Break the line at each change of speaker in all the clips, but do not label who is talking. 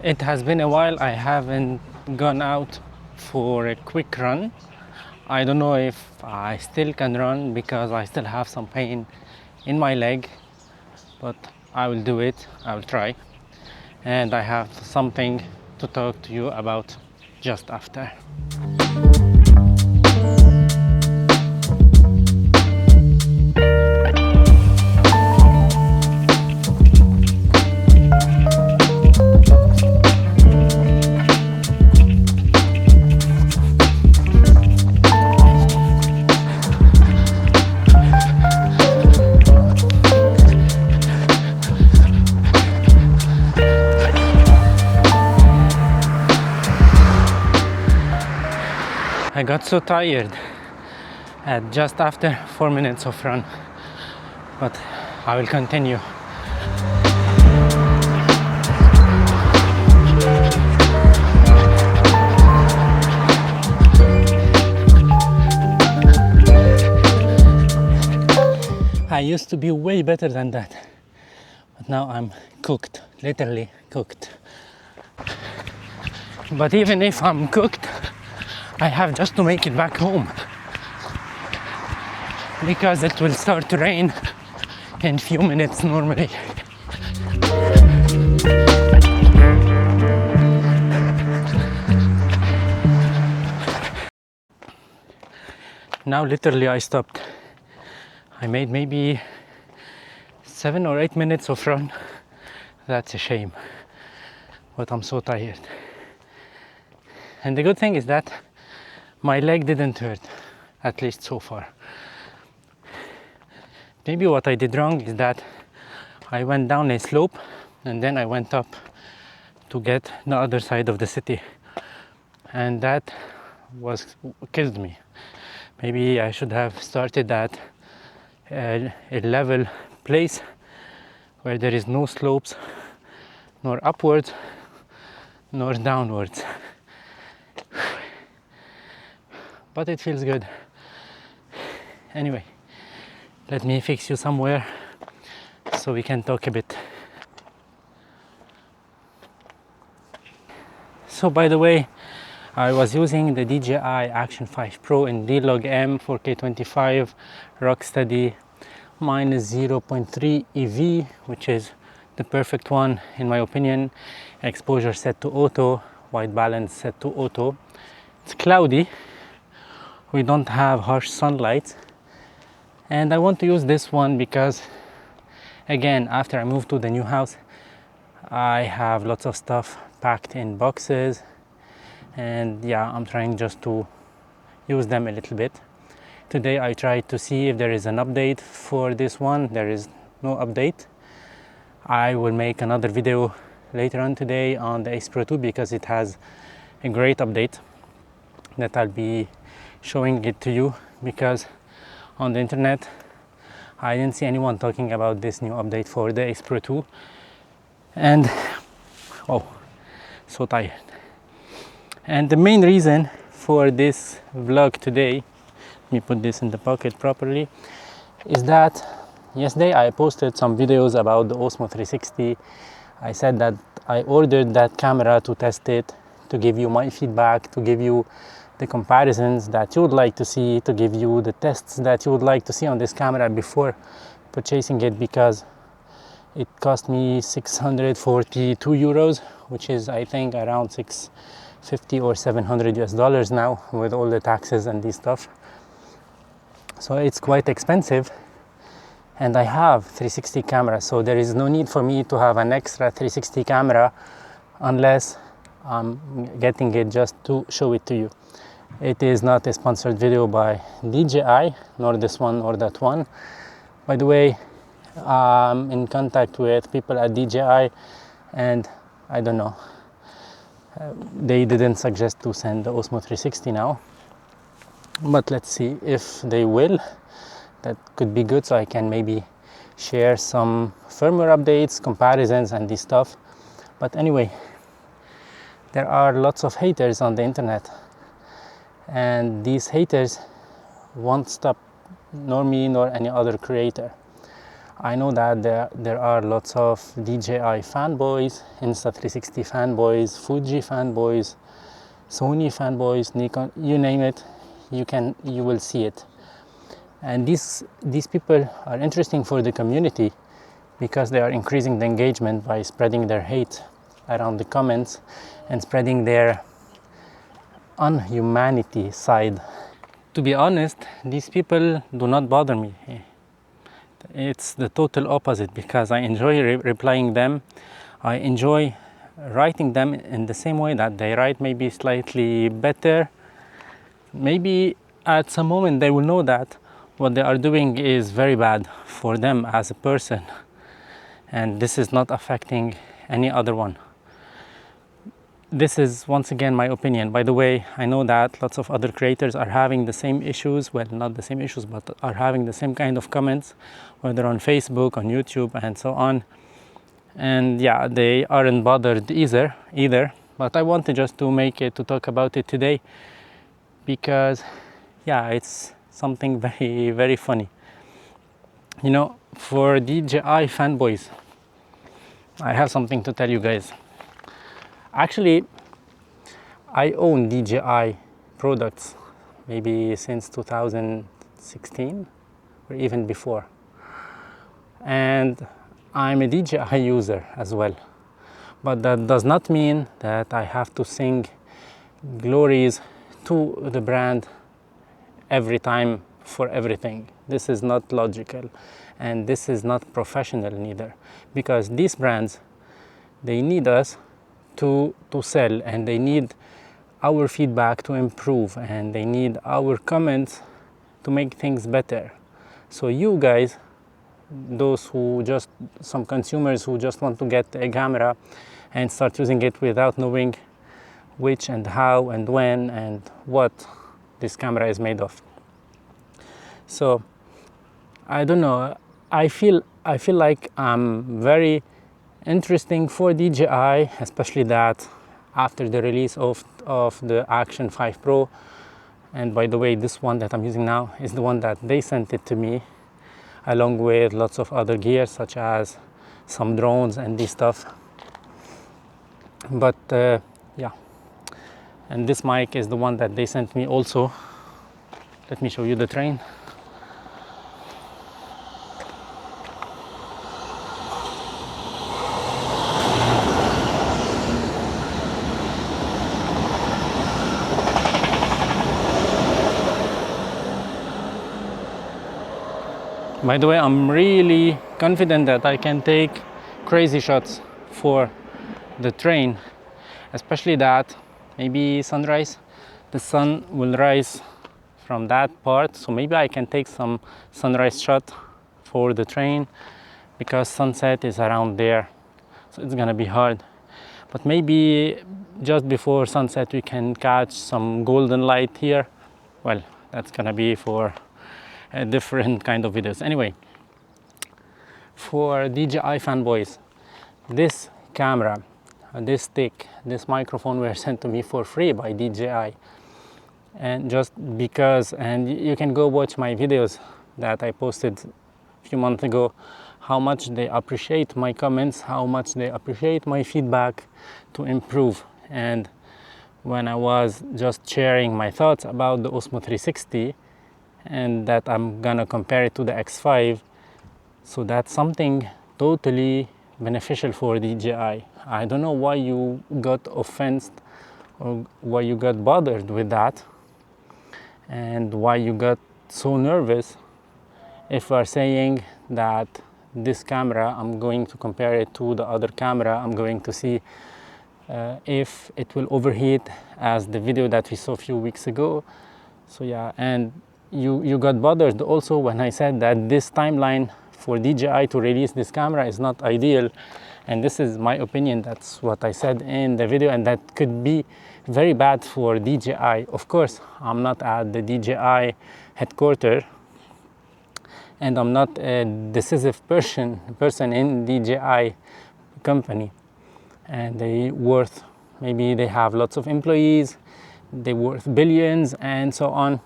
It has been a while. I haven't gone out for a quick run. I don't know if I still can run because I still have some pain in my leg, but I will do it. I will try. And I have something to talk to you about just after. I got so tired at just after 4 minutes of run, but I will continue. I used to be way better than that, but now I'm cooked, literally cooked. But even if I'm cooked, I have just to make it back home because it will start to rain in few minutes normally. Now literally I stopped. I made maybe 7 or 8 minutes of run. That's a shame, but I'm so tired. And the good thing is that my leg didn't hurt, at least so far. Maybe what I did wrong is that I went down a slope and then I went up to get the other side of the city, and that killed me. Maybe I should have started at a level place where there is no slopes, nor upwards, nor downwards. But it feels good. Anyway, let me fix you somewhere so we can talk a bit. So by the way, I was using the DJI Action 5 Pro in D-Log M 4K25 Rocksteady minus 0.3 EV, which is the perfect one in my opinion. Exposure set to auto, white balance set to auto. It's cloudy. We don't have harsh sunlight, and I want to use this one because, again, after I moved to the new house, I have lots of stuff packed in boxes, and yeah, I'm trying just to use them a little bit. Today I tried to see if there is an update for this one. There is no update. I will make another video later on today on the Ace Pro 2 because it has a great update that I'll be showing it to you, because on the internet I didn't see anyone talking about this new update for the Ace Pro 2, and oh, so tired. And the main reason for this vlog today, let me put this in the pocket properly, is that yesterday I posted some videos about the Osmo 360. I said that I ordered that camera to test it, to give you my feedback, to give you the comparisons that you would like to see, to give you the tests that you would like to see on this camera before purchasing it, because it cost me 642 euros, which is I think around 650 or 700 US dollars now with all the taxes and this stuff. So it's quite expensive, and I have 360 camera, so there is no need for me to have an extra 360 camera unless I'm getting it just to show it to you. It is not a sponsored video by DJI, nor this one or that one. By the way, I'm in contact with people at DJI, and I don't know, they didn't suggest to send the Osmo 360 now, but let's see if they will. That could be good, so I can maybe share some firmware updates, comparisons, and this stuff. But anyway, there are lots of haters on the internet, and these haters won't stop nor me nor any other creator. I know that there are lots of DJI fanboys, Insta360 fanboys, Fuji fanboys, Sony fanboys, Nikon, you name it, you will see it. And these people are interesting for the community because they are increasing the engagement by spreading their hate around the comments and spreading their unhumanity side. To be honest, these people do not bother me. It's the total opposite, because I enjoy replying them. I enjoy writing them in the same way that they write, maybe slightly better. Maybe at some moment they will know that what they are doing is very bad for them as a person, and this is not affecting any other one. This is once again my opinion. By the way, I know that lots of other creators are having the same issues, well, not the same issues, but are having the same kind of comments, whether on Facebook, on YouTube, and so on. And yeah, they aren't bothered either. But I wanted just to to talk about it today, because yeah, it's something very, very funny. You know, for DJI fanboys, I have something to tell you guys. Actually, I own DJI products maybe since 2016 or even before. And I'm a DJI user as well. But that does not mean that I have to sing glories to the brand every time for everything. This is not logical, and this is not professional neither, because these brands, they need us to sell, and they need our feedback to improve, and they need our comments to make things better. So you guys, some consumers who just want to get a camera and start using it without knowing which and how and when and what this camera is made of. So I don't know, I feel like I'm very interesting for DJI, especially that after the release of the Action 5 Pro. And by the way, this one that I'm using now is the one that they sent it to me, along with lots of other gear such as some drones and this stuff. But yeah, and this mic is the one that they sent me also. Let me show you the train. By the way, I'm really confident that I can take crazy shots for the train, especially that maybe sunrise, the sun will rise from that part, so maybe I can take some sunrise shot for the train, because sunset is around there, so it's gonna be hard. But maybe just before sunset we can catch some golden light here. Well, that's gonna be for a different kind of videos. Anyway, for DJI fanboys, this camera, this stick, this microphone were sent to me for free by DJI. And just because, and you can go watch my videos that I posted a few months ago, how much they appreciate my comments, how much they appreciate my feedback to improve. And when I was just sharing my thoughts about the Osmo 360, and that I'm gonna compare it to the X5, so that's something totally beneficial for DJI. I don't know why you got offended or why you got bothered with that, and why you got so nervous if we're saying that this camera, I'm going to compare it to the other camera, I'm going to see if it will overheat, as the video that we saw a few weeks ago. So yeah, and you got bothered also when I said that this timeline for DJI to release this camera is not ideal, and this is my opinion. That's what I said in the video, and that could be very bad for DJI. Of course, I'm not at the DJI headquarters, and I'm not a decisive person in DJI company, and maybe they have lots of employees, they worth billions and so on.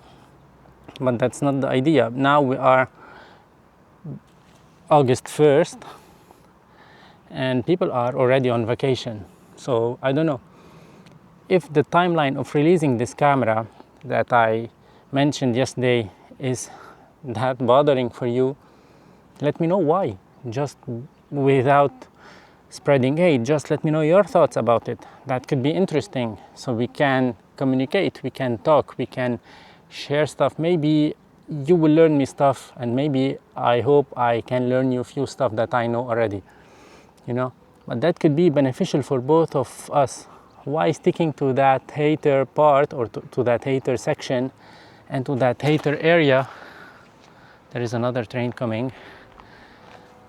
But that's not the idea. Now we are August 1st and people are already on vacation. So I don't know if the timeline of releasing this camera that I mentioned yesterday is that bothering for you. Let me know why, just without spreading hate. Just let me know your thoughts about it. That could be interesting, so we can communicate, we can talk, we can share stuff. Maybe you will learn me stuff, and maybe I hope I can learn you a few stuff that I know already, you know. But that could be beneficial for both of us. Why sticking to that hater part, or to that hater section and to that hater area? There is another train coming.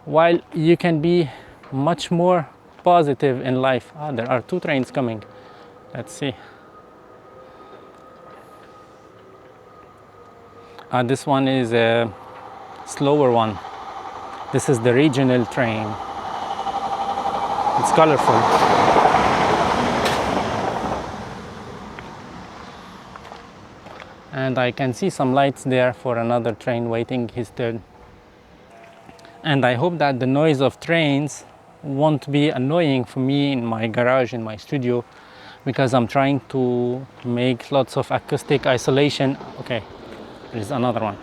While you can be much more positive in life. There are 2 trains coming. Let's see. This one is a slower one. This is the regional train. It's colorful. And I can see some lights there for another train waiting his turn. And I hope that the noise of trains won't be annoying for me in my garage, in my studio, because I'm trying to make lots of acoustic isolation. Okay, there's another one.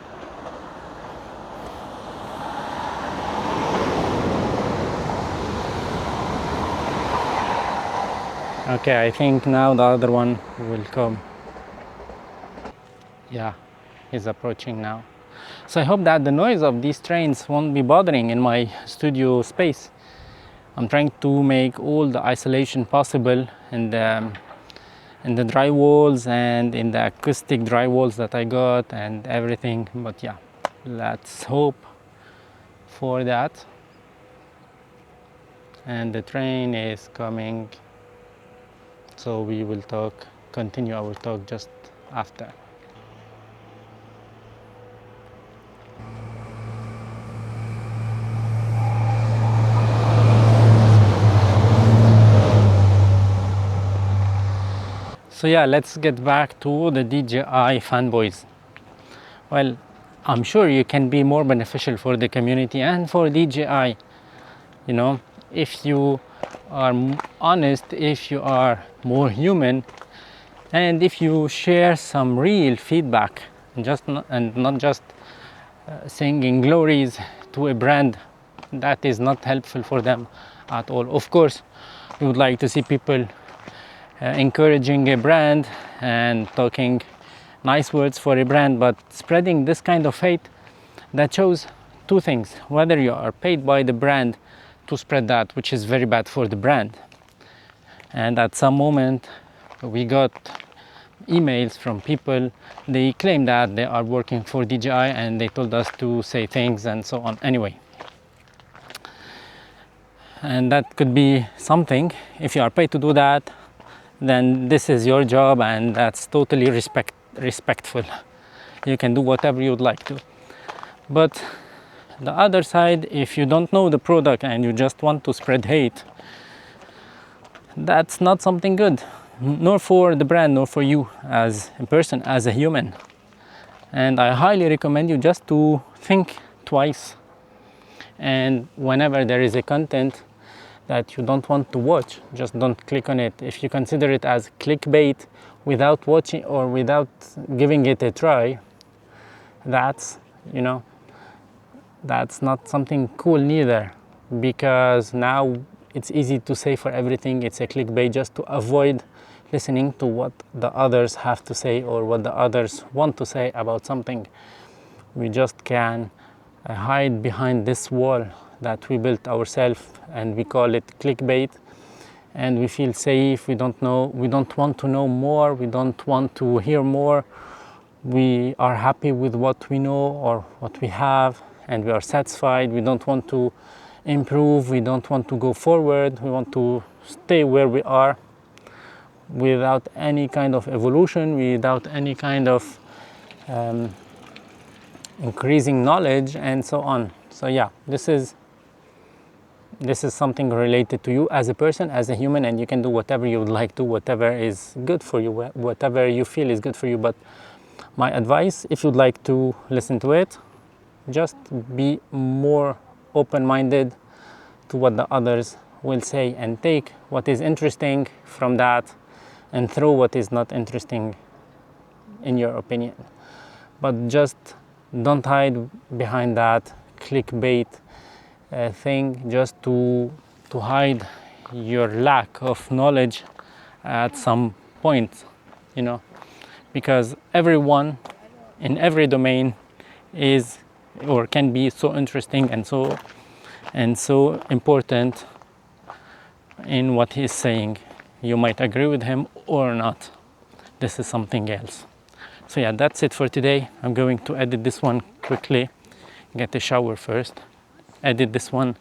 Okay, I think now the other one will come. Yeah, he's approaching now. So I hope that the noise of these trains won't be bothering in my studio space. I'm trying to make all the isolation possible in the dry walls and in the acoustic dry walls that I got and everything. But yeah, let's hope for that. And the train is coming, so we will continue our talk just after. So yeah, let's get back to the DJI Fanboys. Well, I'm sure you can be more beneficial for the community and for DJI, you know, if you are honest, if you are more human, and if you share some real feedback, and not just singing glories to a brand that is not helpful for them at all. Of course, we would like to see people encouraging a brand and talking nice words for a brand, but spreading this kind of hate, that shows 2 things: whether you are paid by the brand to spread that, which is very bad for the brand. And at some moment we got emails from people, they claim that they are working for DJI and they told us to say things and so on. Anyway, and that could be something. If you are paid to do that, then this is your job, and that's totally respectful. You can do whatever you'd like to. But the other side, if you don't know the product and you just want to spread hate, that's not something good, nor for the brand, nor for you as a person, as a human. And I highly recommend you just to think twice, and whenever there is a content that you don't want to watch, just don't click on it. If you consider it as clickbait without watching or without giving it a try, that's, you know, that's not something cool neither, because now it's easy to say for everything it's a clickbait, just to avoid listening to what the others have to say or what the others want to say about something. We just can hide behind this wall that we built ourselves, and we call it clickbait, and we feel safe. We don't want to know more, we don't want to hear more. We are happy with what we know or what we have, and we are satisfied. We don't want to improve, we don't want to go forward, we want to stay where we are without any kind of evolution, without any kind of increasing knowledge and so on. So yeah, this is something related to you as a person, as a human, and you can do whatever you would like to, whatever is good for you, whatever you feel is good for you. But my advice, if you'd like to listen to it, just be more open-minded to what the others will say and take what is interesting from that and throw what is not interesting in your opinion. But just don't hide behind that clickbait thing just to hide your lack of knowledge at some point, you know, because everyone in every domain is or can be so interesting and so important in what he's saying. You might agree with him or not. This is something else. So yeah, that's it for today. I'm going to edit this one quickly, get a shower first, edit this one,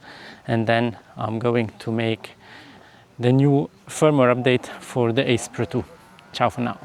and then I'm going to make the new firmware update for the Ace Pro 2. Ciao for now.